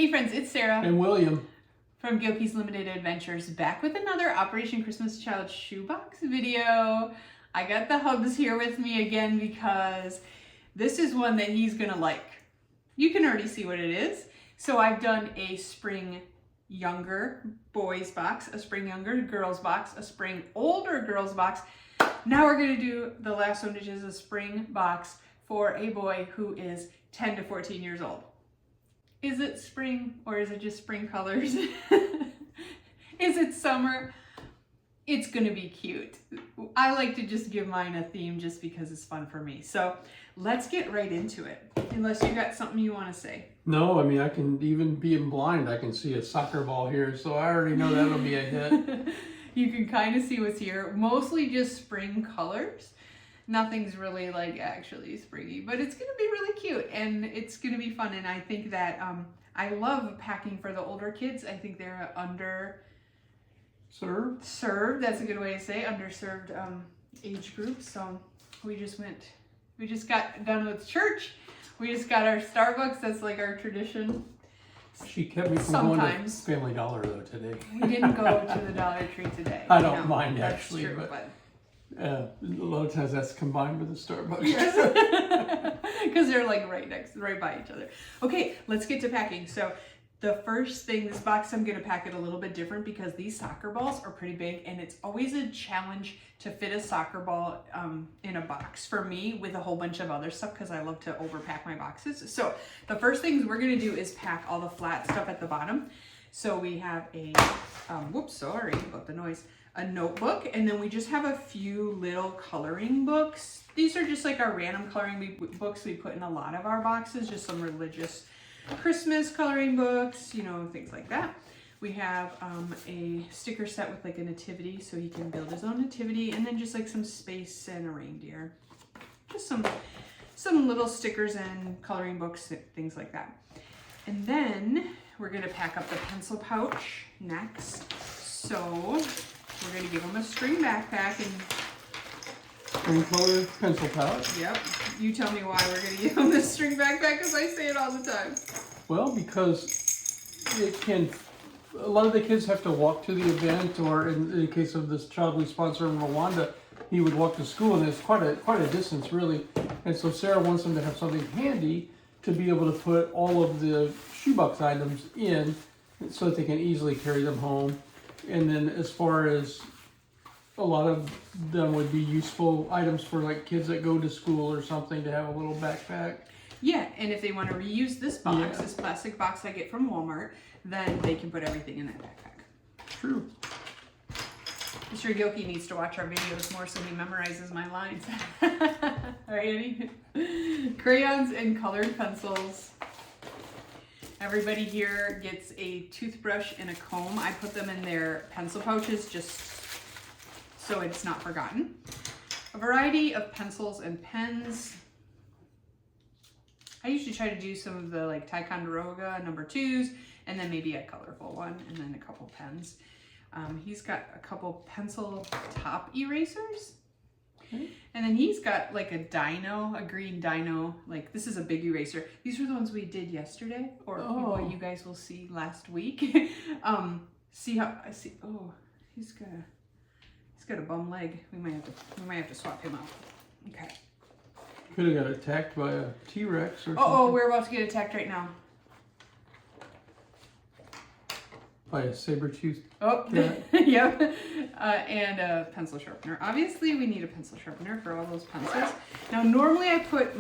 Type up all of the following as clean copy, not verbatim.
Hey friends, it's Sarah and William from Gilkey's Limited Adventures, back with another Operation Christmas Child shoebox video. I got the hubs here with me again because this is one that he's gonna like. You can already see what it is. So I've done a spring younger boys box, a spring younger girls box, a spring older girls box. Now we're gonna do the last one, which is a spring box for a boy who is 10 to 14 years old. Is it spring or is it just spring colors? Is it summer? It's gonna be cute. I like to just give mine a theme just because it's fun for me. So let's get right into it. Unless you got something you want to say. No, I mean, I can even being blind, I can see a soccer ball here, so I already know that'll be a hit. You can kind of see what's here. Mostly just spring colors. Nothing's really like actually springy, but it's gonna be really cute and it's gonna be fun. And I think that I love packing for the older kids. I think they're served. That's a good way to say underserved age group. So we just got done with church. We just got our Starbucks. That's like our tradition. She kept me from going to Family Dollar though today. We didn't go to the Dollar Tree today. I don't mind actually, true, but a lot of times that's combined with the Starbucks. Yes. Because they're like right by each other. Okay, let's get to packing. So the first thing, this box, I'm gonna pack it a little bit different because these soccer balls are pretty big and it's always a challenge to fit a soccer ball in a box for me with a whole bunch of other stuff because I love to overpack my boxes. So the first things we're gonna do is pack all the flat stuff at the bottom. So we have a, whoops, sorry about the noise, a notebook, and then we just have a few little coloring books. These are just like our random coloring books we put in a lot of our boxes, just some religious Christmas coloring books, you know, things like that. We have a sticker set with like a nativity, so he can build his own nativity, and then just like some space and a reindeer. Just some little stickers and coloring books, things like that. And then we're gonna pack up the pencil pouch next. So we're gonna give him a string backpack and Spring color pencil pouch. Yep. You tell me why we're going to give him this string backpack because I say it all the time. Well, because a lot of the kids have to walk to the event, or in the case of this child we sponsor in Rwanda, he would walk to school, and it's quite a distance really. And so Sarah wants them to have something handy to be able to put all of the shoebox items in so that they can easily carry them home. And then as far as a lot of them would be useful items for like kids that go to school or something to have a little backpack. Yeah, and if they want to reuse this box, this plastic box I get from Walmart, then they can put everything in that backpack. True. Mr. Gilkey needs to watch our videos more so he memorizes my lines. All right, Eddie? Crayons and colored pencils. Everybody here gets a toothbrush and a comb. I put them in their pencil pouches just so it's not forgotten. A variety of pencils and pens. I usually try to do some of the like Ticonderoga #2s and then maybe a colorful one and then a couple pens. He's got a couple pencil top erasers. Okay. And then he's got like a green dino, like this is a big eraser. These were the ones we did yesterday, or what you guys will see last week. He's got a bum leg. We might have to swap him out. Okay. Could have got attacked by a T-Rex or something. Oh, we're about to get attacked right now. By a saber-toothed cat. Yep. And a pencil sharpener. Obviously, we need a pencil sharpener for all those pencils. Now, normally I put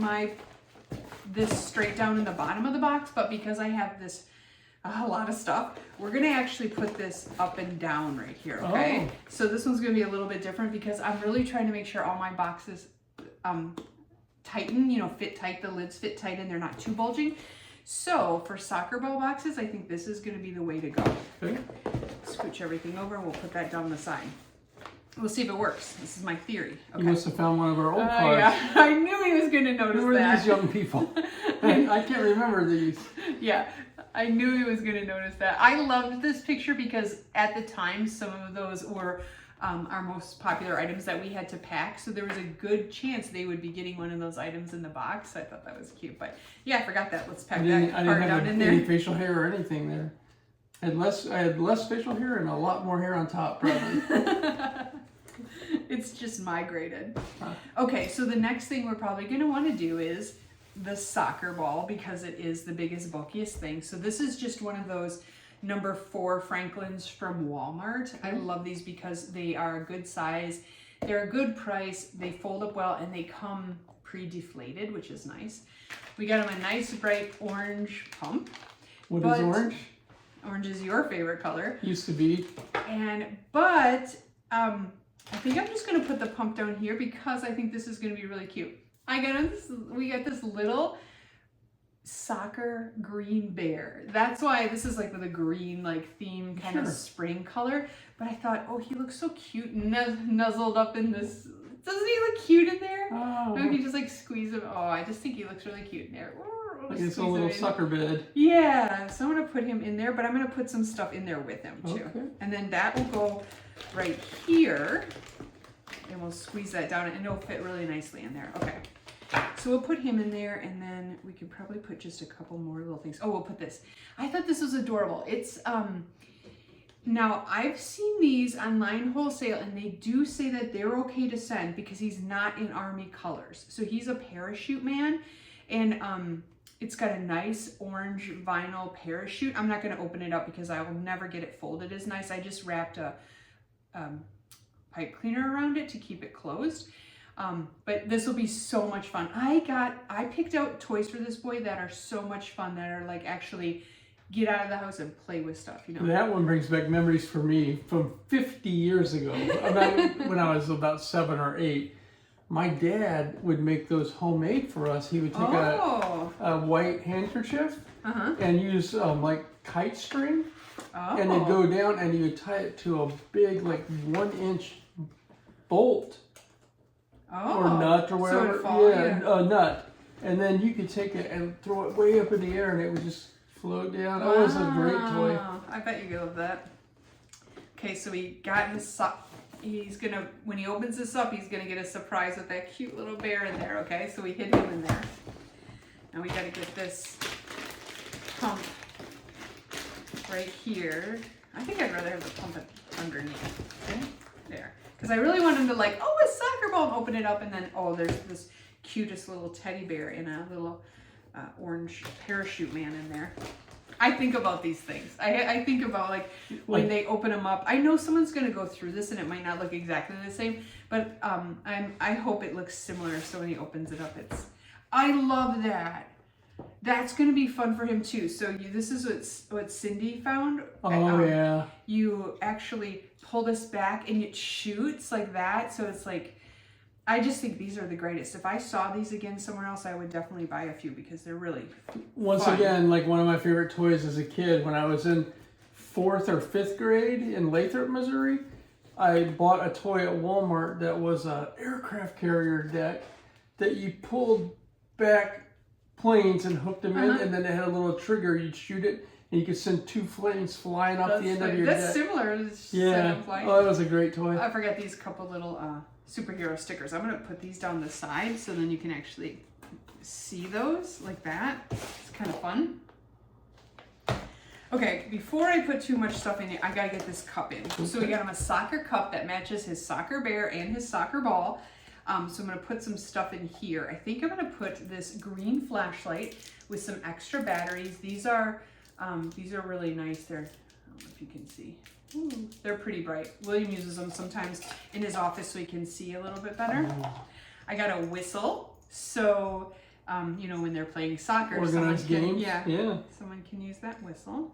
this straight down in the bottom of the box, but because I have a lot of stuff, we're gonna actually put this up and down right here, okay? Oh. So this one's gonna be a little bit different because I'm really trying to make sure all my boxes tighten, fit tight, the lids fit tight and they're not too bulging. So for soccer ball boxes, I think this is gonna be the way to go. Okay. Scooch everything over and we'll put that down the side. We'll see if it works. This is my theory. Okay. You must have found one of our old cards. Yeah, I knew he was gonna notice that. Who are these young people? I can't remember these. Yeah. I knew he was going to notice that. I loved this picture because at the time, some of those were our most popular items that we had to pack. So there was a good chance they would be getting one of those items in the box. So I thought that was cute. But yeah, I forgot that. Let's pack that part down in there. Any facial hair or anything there. I had less facial hair and a lot more hair on top, probably. It's just migrated. Okay, so the next thing we're probably going to want to do is the soccer ball, because it is the biggest, bulkiest thing. So this is just one of those number 4 Franklins from Walmart. I love these because they are a good size. They're a good price. They fold up well and they come pre-deflated, which is nice. We got them a nice bright orange pump. What is orange? Orange is your favorite color. Used to be. But I think I'm just gonna put the pump down here because I think this is gonna be really cute. We got this little soccer green bear. That's why this is like with a green like theme kind of spring color. But I thought, oh, he looks so cute nuzzled up in this. Doesn't he look cute in there? Oh. No, you just like squeeze him. Oh, I just think he looks really cute in there. Like it's a little sucker bed. Yeah, so I'm gonna put him in there, but I'm gonna put some stuff in there with him too. Okay. And then that will go right here, and we'll squeeze that down, and it'll fit really nicely in there. Okay, so we'll put him in there, and then we can probably put just a couple more little things. Oh, we'll put this. I thought this was adorable. It's now I've seen these online wholesale, and they do say that they're okay to send because he's not in Army colors. So he's a parachute man, and it's got a nice orange vinyl parachute. I'm not going to open it up because I will never get it folded as nice. I just wrapped a pipe cleaner around it to keep it closed. But this will be so much fun. I picked out toys for this boy that are so much fun, that are like actually get out of the house and play with stuff, you know. That one brings back memories for me from 50 years ago, when I was about 7 or 8. My dad would make those homemade for us. He would take a white handkerchief and use like kite string, and it'd go down, and you would tie it to a big like 1-inch bolt or nut or whatever. So it'd fall, a nut, and then you could take it and throw it way up in the air, and it would just float down. Wow. It was a great toy. I bet you love that. Okay, so we got his sock. He's gonna, when he opens this up, he's gonna get a surprise with that cute little bear in there, okay? So we hid him in there. Now we gotta get this pump right here. I think I'd rather have the pump underneath, okay? There. Because I really want him to like, oh, a soccer ball, and open it up, and then, oh, there's this cutest little teddy bear in a little orange parachute man in there. I think about these things. I think about like when they open them up. I know someone's gonna go through this and it might not look exactly the same, but I hope it looks similar. So when he opens it up, I love that. That's gonna be fun for him too. So this is what Cindy found. Oh yeah. You actually pull this back and it shoots like that. So it's like, I just think these are the greatest. If I saw these again somewhere else, I would definitely buy a few because they're really fun. Again, like one of my favorite toys as a kid, when I was in 4th or 5th grade in Lathrop, Missouri, I bought a toy at Walmart that was an aircraft carrier deck that you pulled back planes and hooked them in, and then it had a little trigger. You'd shoot it, and you could send 2 flames flying off the end of your deck. That's similar to Oh, that was a great toy. I forgot these couple little superhero stickers. I'm going to put these down the side so then you can actually see those like that. It's kind of fun. Okay, before I put too much stuff in it, I got to get this cup in. Okay. So we got him a soccer cup that matches his soccer bear and his soccer ball. So I'm going to put some stuff in here. I think I'm going to put this green flashlight with some extra batteries. These are really nice. I don't know if you can see. Ooh, they're pretty bright. William uses them sometimes in his office so he can see a little bit better. I got a whistle, so you know, when they're playing soccer, organized games. Someone can use that whistle.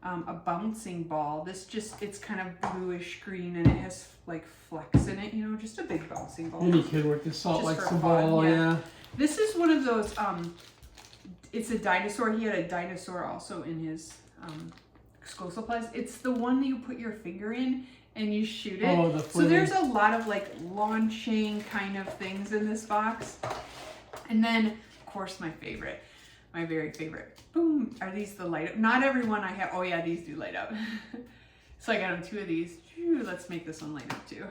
A bouncing ball. It's kind of bluish green and it has like flecks in it. You know, just a big bouncing ball. Any kid worth his salt likes the ball. Yeah. This is one of those. It's a dinosaur. He had a dinosaur also in his school supplies. It's the one that you put your finger in and you shoot it. Oh, so there's a lot of like launching kind of things in this box. And then, of course, my very favorite, boom, are these the light up? Not everyone I have, oh yeah, these do light up. So I got him 2 of these. Let's make this one light up too.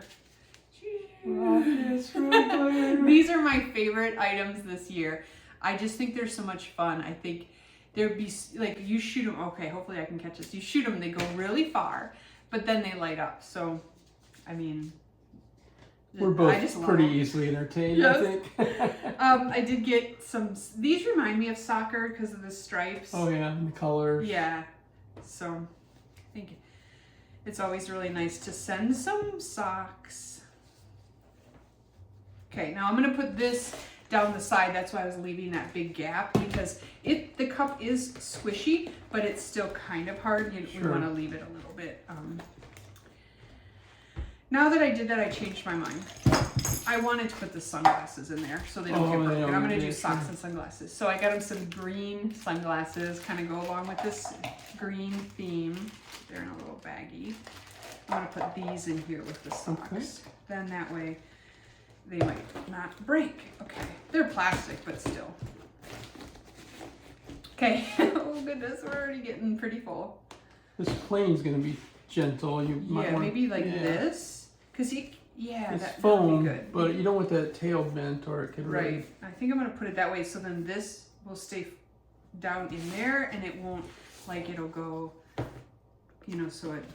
Oh, it's really clear. These are my favorite items this year. I just think they're so much fun. I think there'd be like, you shoot them. Okay, hopefully I can catch this. You shoot them, they go really far, but then they light up. So, I mean, we're both pretty easily entertained, yes. I think. I did get some, these remind me of soccer because of the stripes. Oh yeah, and the colors. Yeah, so I think it's always really nice to send some socks. Okay, now I'm gonna put this down the side. That's why I was leaving that big gap, because the cup is squishy, but it's still kind of hard. Sure. We want to leave it a little bit. Now that I did that, I changed my mind. I wanted to put the sunglasses in there so they don't get broken. I'm gonna do socks and sunglasses. So I got him some green sunglasses, kind of go along with this green theme. They're in a little baggie. I'm gonna put these in here with the socks. Okay. Then that way they might not break. Okay, they're plastic, but still. Okay, oh goodness, we're already getting pretty full. This plane's gonna be gentle. You might want maybe like this, cause it's foam, be good. But you don't want that tail bent or it could really... Right, I think I'm gonna put it that way, so then this will stay down in there, and it won't, like, it'll go, you know, so it,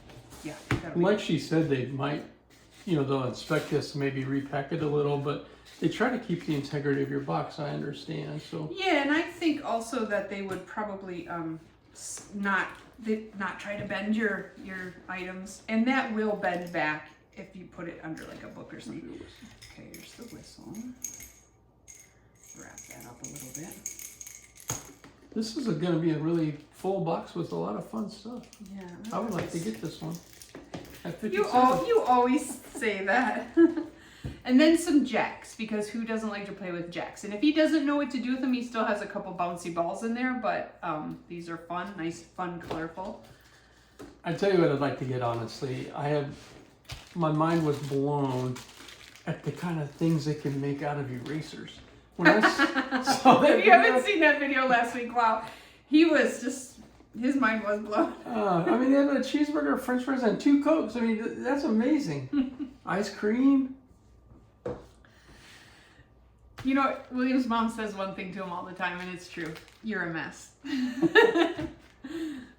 yeah. Like she said, they might, you know, they'll inspect this and maybe repack it a little, but they try to keep the integrity of your box, I understand, so. Yeah, and I think also that they would probably not try to bend your items, and that will bend back if you put it under like a book or something. Okay, here's the whistle. Wrap that up a little bit. This is going to be a really full box with a lot of fun stuff. Yeah. I would like to get this one. You always say that. And then some jacks, because who doesn't like to play with jacks? And if he doesn't know what to do with them, he still has a couple bouncy balls in there, but these are fun, nice, fun, colorful. I tell you what I'd like to get, honestly. My mind was blown at the kind of things they can make out of erasers. When I saw that if you haven't seen that video last week, wow, his mind was blown. I mean, they had a cheeseburger, french fries, and 2 Cokes. I mean, that's amazing. Ice cream. You know, William's mom says one thing to him all the time, and it's true. You're a mess.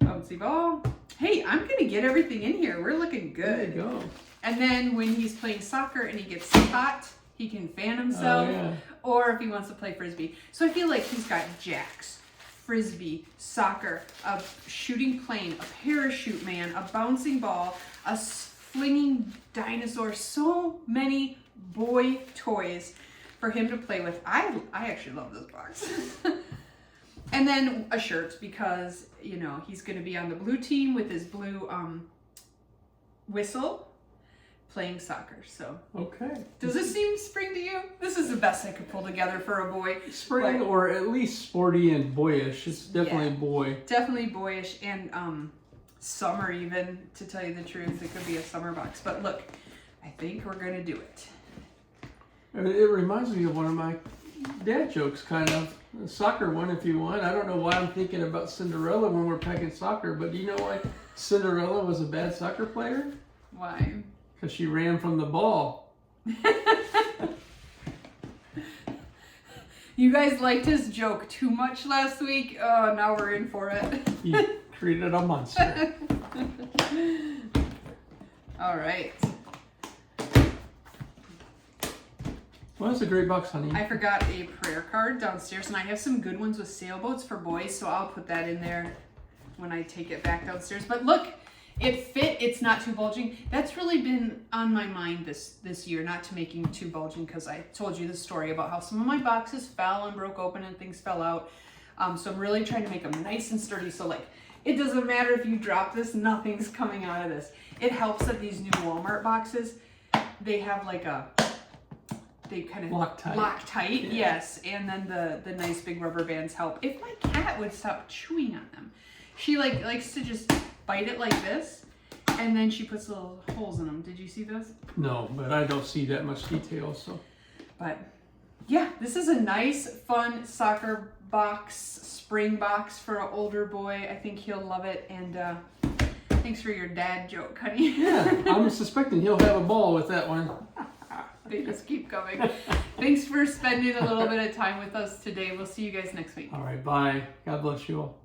Bouncy ball. Hey, I'm going to get everything in here. We're looking good. There you go. And then when he's playing soccer and he gets hot, he can fan himself. Oh, yeah. Or if he wants to play Frisbee. So I feel like he's got jacks, Frisbee, soccer, a shooting plane, a parachute man, a bouncing ball, a flinging dinosaur. So many boy toys for him to play with. I actually love this box. And then a shirt, because, you know, he's going to be on the blue team with his blue whistle playing soccer. So, okay. Does this seem spring to you? This is the best I could pull together for a boy. Spring, or at least sporty and boyish. It's definitely boy. Definitely boyish, and summer even, to tell you the truth. It could be a summer box. But look, I think we're going to do it. It reminds me of one of my dad jokes, kind of. A soccer one, if you want. I don't know why I'm thinking about Cinderella when we're packing soccer, but do you know why Cinderella was a bad soccer player? Why? Because she ran from the ball. You guys liked his joke too much last week. Oh, now we're in for it. You created a monster. All right. Well, that's a great box, honey. I forgot a prayer card downstairs, and I have some good ones with sailboats for boys, so I'll put that in there when I take it back downstairs. But look, it fit. It's not too bulging. That's really been on my mind this year, not to making too bulging, because I told you the story about how some of my boxes fell and broke open and things fell out. So I'm really trying to make them nice and sturdy. So like, it doesn't matter if you drop this, nothing's coming out of this. It helps that these new Walmart boxes, they have like they kind of lock tight. Yeah. Yes, and then the nice big rubber bands help. If my cat would stop chewing on them. She likes to just bite it like this, and then she puts little holes in them. Did you see those? No, but I don't see that much detail, so. But yeah, this is a nice, fun soccer box, spring box for an older boy. I think he'll love it, and Thanks for your dad joke, honey. Yeah, I'm suspecting he'll have a ball with that one. They just keep coming. Thanks for spending a little bit of time with us today. We'll see you guys next week. All right, bye. God bless you all.